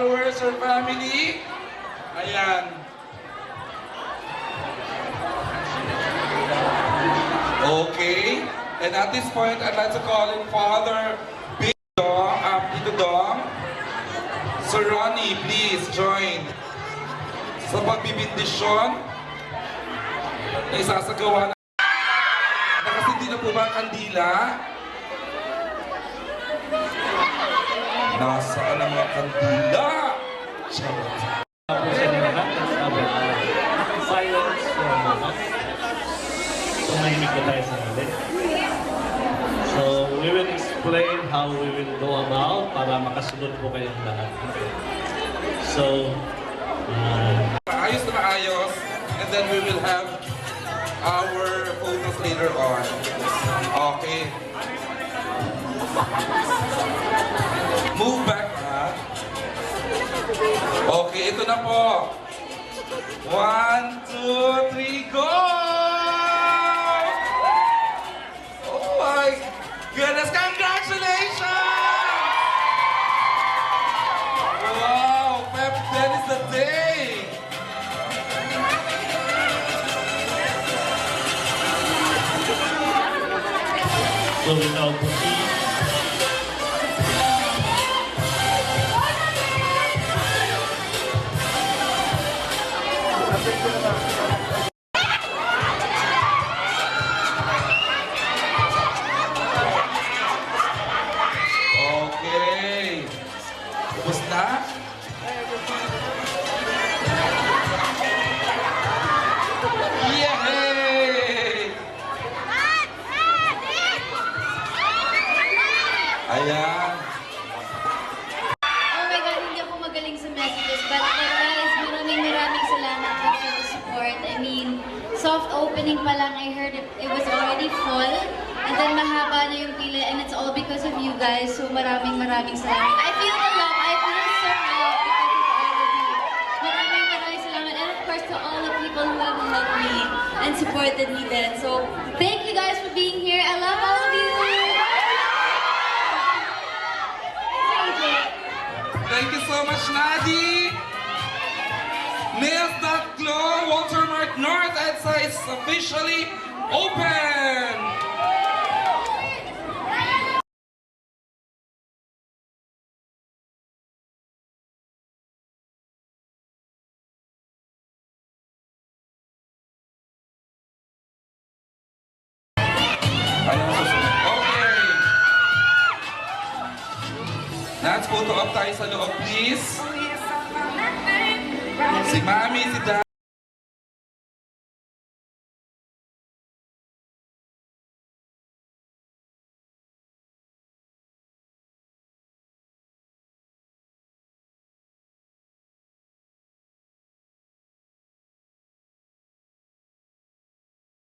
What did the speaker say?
followers or family. Ayan. Okay. And at this point, I'd like to call in Father Big Dong, Tito Dong. Sir Ronnie, please join sa pagbibindisyon na isasagawa na. Nakasindi na po ba ang kandila? Nasaan ang mga kandila? Charot. Silence. Tumahimik na tayo sa natin. So, we will explain how we will go about para makasunod po kayong lahat. So, Maayos na maayos, and then we will have our photos later on. Okay. Move back, ha? Okay, ito na po. 1, 2, 3, go! Oh my goodness, congratulations! Wow, Pep, that is the day! so we now proceed. Okay. Tapos na? Yay! Ayan. Oh my God, hindi ako magaling sa messages. But guys, maraming salamat po for the support. I mean, soft opening pa lang, I heard it was already full. And then mahaba na yung pila and it's all because of you guys. So maraming salamat. I feel the love. I feel so loved because of all of you. Maraming salamat. And of course to all the people who have helped me and supported me then. So thank you guys for being here. I love all of you. Thank you so much, Nadi. Nails.glow, Watermark North EDSA is officially open. Okay. Nats, photo up tayo sa loob, please. Si Mami, si Dad.